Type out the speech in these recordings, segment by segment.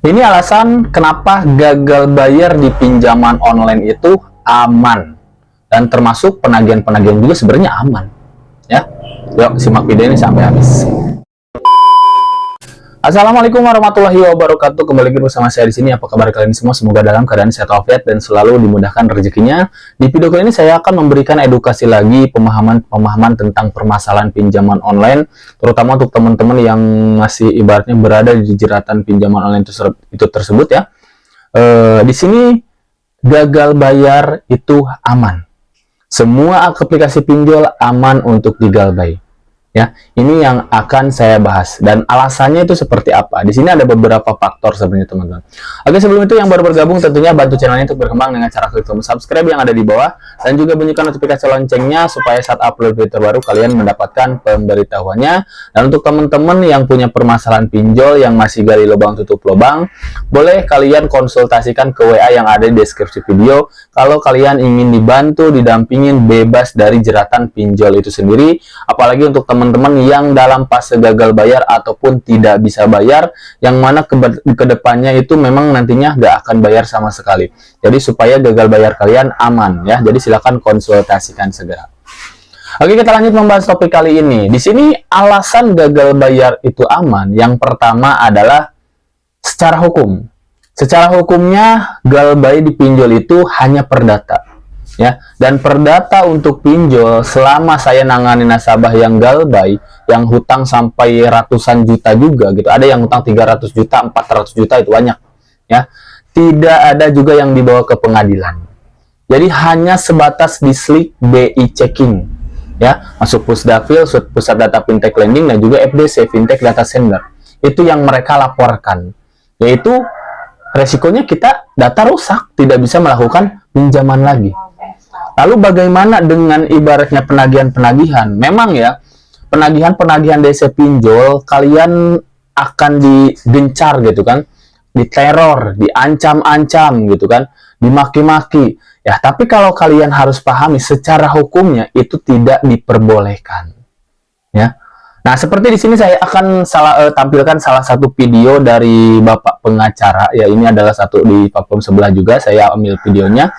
Ini alasan kenapa gagal bayar di pinjaman online itu aman. Dan termasuk penagihan-penagihan juga sebenarnya aman. Ya, yuk simak video ini sampai habis. Assalamualaikum warahmatullahi wabarakatuh. Kembali lagi bersama saya di sini. Apa kabar kalian semua? Semoga dalam keadaan sehat walafiat dan selalu dimudahkan rezekinya. Di video kali ini saya akan memberikan edukasi lagi, pemahaman tentang permasalahan pinjaman online, terutama untuk teman-teman yang masih ibaratnya berada di jeratan pinjaman online itu tersebut ya. Di sini gagal bayar itu aman. Semua aplikasi pinjol aman untuk digalbay. Ya, ini yang akan saya bahas dan alasannya itu seperti apa. Di sini ada beberapa faktor sebenarnya teman-teman. Oke, sebelum itu yang baru bergabung tentunya bantu channel ini untuk berkembang dengan cara klik tombol subscribe yang ada di bawah dan juga bunyikan notifikasi loncengnya supaya saat upload video terbaru kalian mendapatkan pemberitahuannya. Dan untuk teman-teman yang punya permasalahan pinjol yang masih gali lubang tutup lubang, boleh kalian konsultasikan ke WA yang ada di deskripsi video kalau kalian ingin dibantu, didampingin bebas dari jeratan pinjol itu sendiri. Apalagi untuk teman-teman yang dalam fase gagal bayar ataupun tidak bisa bayar, yang mana kedepannya itu memang nantinya nggak akan bayar sama sekali. Jadi supaya gagal bayar kalian aman ya. Jadi silakan konsultasikan segera. Oke, kita lanjut membahas topik kali ini. Di sini alasan gagal bayar itu aman. Yang pertama adalah secara hukum. Secara hukumnya galbay di pinjol itu hanya perdata. Ya, dan perdata untuk pinjol selama saya nangani nasabah yang galbay, yang hutang sampai ratusan juta juga gitu. Ada yang hutang 300 juta, 400 juta itu banyak. Ya, tidak ada juga yang dibawa ke pengadilan. Jadi hanya sebatas dislik BI checking. Ya, masuk Pusdafil, Pusat Data Fintech Lending dan juga FDC Fintech Data Center. Itu yang mereka laporkan. Yaitu resikonya kita data rusak, tidak bisa melakukan pinjaman lagi. Lalu bagaimana dengan ibaratnya penagihan-penagihan? Memang ya, penagihan-penagihan DC pinjol, kalian akan digencar gitu kan, diteror, diancam-ancam gitu kan, dimaki-maki. Ya, tapi kalau kalian harus pahami secara hukumnya itu tidak diperbolehkan. Ya. Nah, seperti di sini saya akan tampilkan salah satu video dari Bapak pengacara. Ya, ini adalah satu di platform sebelah juga, saya ambil videonya.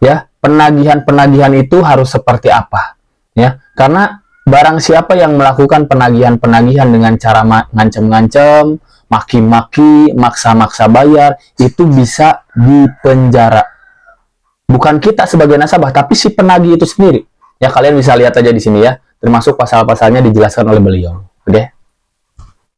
Ya, penagihan-penagihan itu harus seperti apa ya, karena barang siapa yang melakukan penagihan-penagihan dengan cara ngancem-ngancem, maki-maki, maksa-maksa bayar, itu bisa dipenjara. Bukan kita sebagai nasabah, tapi si penagih itu sendiri ya. Kalian bisa lihat aja di sini ya, termasuk pasal-pasalnya dijelaskan oleh beliau. Oke.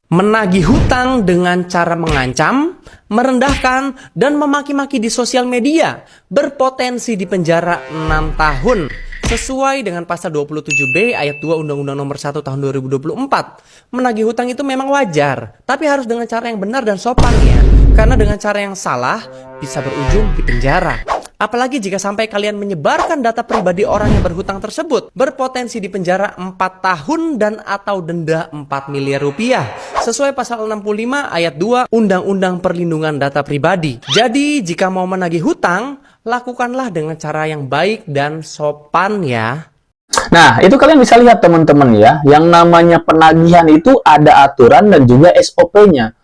Menagih hutang dengan cara mengancam, merendahkan, dan memaki-maki di sosial media berpotensi dipenjara 6 tahun sesuai dengan pasal 27B ayat 2 Undang-Undang Nomor 1 Tahun 2024. Menagih hutang itu memang wajar, tapi harus dengan cara yang benar dan sopan ya. Karena dengan cara yang salah bisa berujung di penjara. Apalagi jika sampai kalian menyebarkan data pribadi orang yang berhutang tersebut, berpotensi dipenjara 4 tahun dan atau denda 4 miliar rupiah sesuai pasal 65 ayat 2 Undang-Undang Perlindungan Data Pribadi. Jadi jika mau menagih hutang, lakukanlah dengan cara yang baik dan sopan ya. Nah, itu kalian bisa lihat teman-teman ya, yang namanya penagihan itu ada aturan dan juga SOP-nya.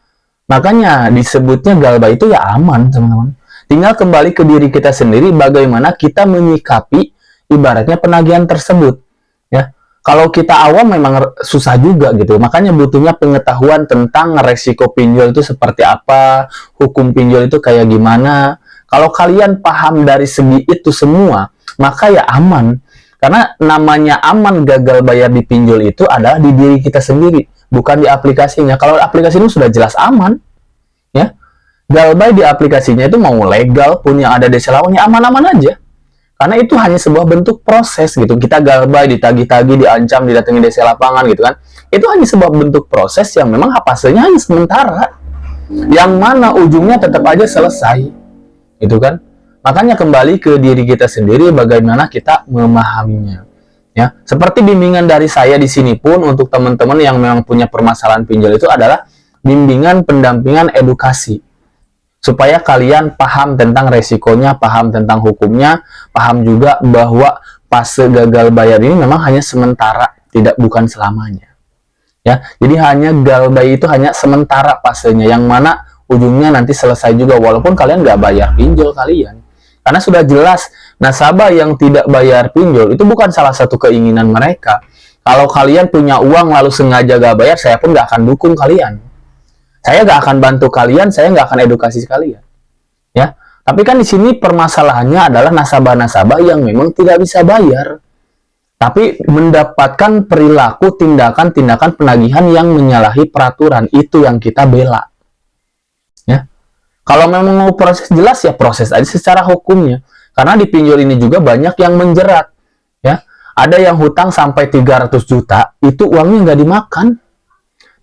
Makanya disebutnya galbay itu ya aman teman-teman. Tinggal kembali ke diri kita sendiri bagaimana kita menyikapi ibaratnya penagihan tersebut. Ya, kalau kita awam memang susah juga gitu. Makanya butuhnya pengetahuan tentang resiko pinjol itu seperti apa, hukum pinjol itu kayak gimana. Kalau kalian paham dari segi itu semua, maka ya aman. Karena namanya aman gagal bayar di pinjol itu adalah di diri kita sendiri, bukan di aplikasinya. Kalau aplikasi itu sudah jelas aman, ya. Galbay di aplikasinya itu mau legal, punya ada DC lawannya, aman-aman aja. Karena itu hanya sebuah bentuk proses gitu. Kita galbay, ditagih-tagih, diancam, didatangi DC lapangan gitu kan. Itu hanya sebuah bentuk proses yang memang hasilnya hanya sementara. Yang mana ujungnya tetap aja selesai. Gitu kan. Makanya kembali ke diri kita sendiri bagaimana kita memahaminya. Ya, seperti bimbingan dari saya di sini pun untuk teman-teman yang memang punya permasalahan pinjol itu adalah bimbingan pendampingan edukasi. Supaya kalian paham tentang resikonya, paham tentang hukumnya, paham juga bahwa fase gagal bayar ini memang hanya sementara, bukan selamanya. Ya, jadi hanya galbay itu hanya sementara fasenya, yang mana ujungnya nanti selesai juga walaupun kalian nggak bayar pinjol kalian. Karena sudah jelas nasabah yang tidak bayar pinjol itu bukan salah satu keinginan mereka. Kalau kalian punya uang lalu sengaja gak bayar, saya pun nggak akan dukung kalian. Saya nggak akan bantu kalian, saya nggak akan edukasi kalian. Ya, tapi kan di sini permasalahannya adalah nasabah-nasabah yang memang tidak bisa bayar, tapi mendapatkan perilaku tindakan-tindakan penagihan yang menyalahi peraturan. Itu yang kita bela. Ya, kalau memang mau proses jelas ya proses aja secara hukumnya. Karena di pinjol ini juga banyak yang menjerat. Ya, ada yang hutang sampai 300 juta, itu uangnya nggak dimakan.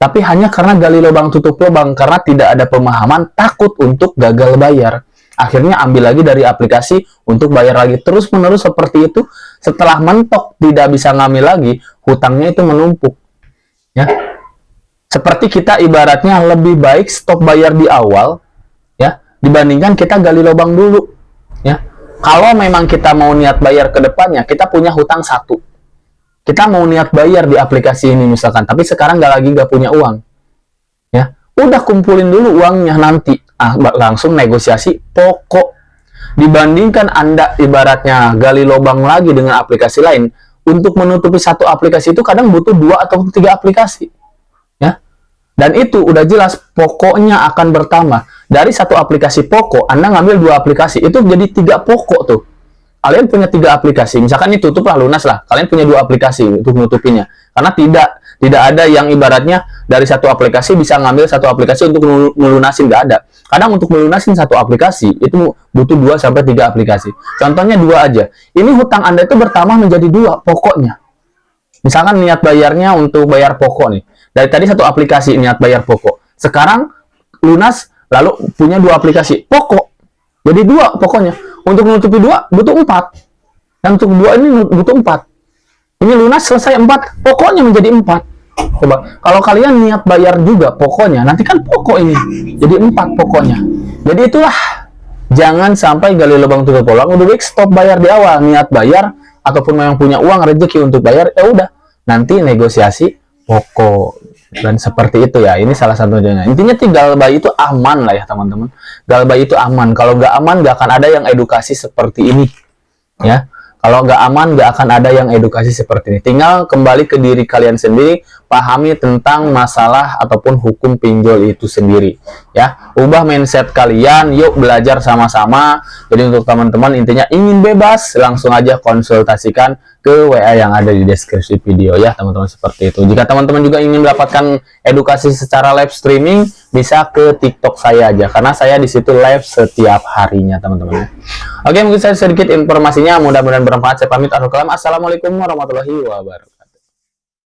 Tapi hanya karena gali lubang tutup lubang, karena tidak ada pemahaman, takut untuk gagal bayar. Akhirnya ambil lagi dari aplikasi untuk bayar lagi. Terus-menerus seperti itu, setelah mentok tidak bisa ngambil lagi, hutangnya itu menumpuk. Ya, seperti kita ibaratnya lebih baik stop bayar di awal, ya, dibandingkan kita gali lubang dulu. Ya, kalau memang kita mau niat bayar ke depannya, kita punya hutang satu. Kita mau niat bayar di aplikasi ini misalkan, tapi sekarang nggak punya uang, ya udah kumpulin dulu uangnya nanti, langsung negosiasi pokok. Dibandingkan Anda ibaratnya gali lubang lagi dengan aplikasi lain, untuk menutupi satu aplikasi itu kadang butuh 2 atau 3 aplikasi, ya. Dan itu udah jelas pokoknya akan bertambah. Dari satu aplikasi pokok, Anda ngambil 2 aplikasi, itu jadi 3 pokok tuh. Kalian punya 3 aplikasi, misalkan ini tutup lah, lunas lah. Kalian punya 2 aplikasi untuk menutupinya. Karena tidak ada yang ibaratnya dari satu aplikasi bisa ngambil satu aplikasi untuk melunasin, nggak ada. Kadang untuk melunasin satu aplikasi itu butuh 2 sampai 3 aplikasi. Contohnya 2 aja. Ini hutang Anda itu bertambah menjadi 2 pokoknya. Misalkan niat bayarnya untuk bayar pokok nih. Dari tadi satu aplikasi niat bayar pokok. Sekarang lunas lalu punya 2 aplikasi pokok. Jadi 2 pokoknya. Untuk menutupi 2 butuh 4. Dan untuk 2 ini butuh 4. Ini lunas selesai 4. Pokoknya menjadi 4. Coba, kalau kalian niat bayar juga pokoknya, nanti kan pokok ini jadi 4 pokoknya. Jadi itulah, jangan sampai gali lubang tutup lubang. Udah baik stop bayar di awal, niat bayar ataupun memang punya uang rezeki untuk bayar, ya udah. Nanti negosiasi pokok. Dan seperti itu ya, ini salah satunya. Intinya galbay itu aman lah ya teman-teman. Galbay itu aman. Kalau nggak aman, nggak akan ada yang edukasi seperti ini. Ya, kalau nggak aman, nggak akan ada yang edukasi seperti ini. Tinggal kembali ke diri kalian sendiri, pahami tentang masalah ataupun hukum pinjol itu sendiri. Ya, ubah mindset kalian. Yuk belajar sama-sama. Jadi untuk teman-teman intinya ingin bebas, langsung aja konsultasikan ke WA yang ada di deskripsi video ya teman-teman, seperti itu. Jika teman-teman juga ingin mendapatkan edukasi secara live streaming, bisa ke TikTok saya aja karena saya di situ live setiap harinya teman-teman. Oke, mungkin saya sedikit informasinya, mudah-mudahan bermanfaat. Saya pamit, assalamualaikum warahmatullahi wabarakatuh.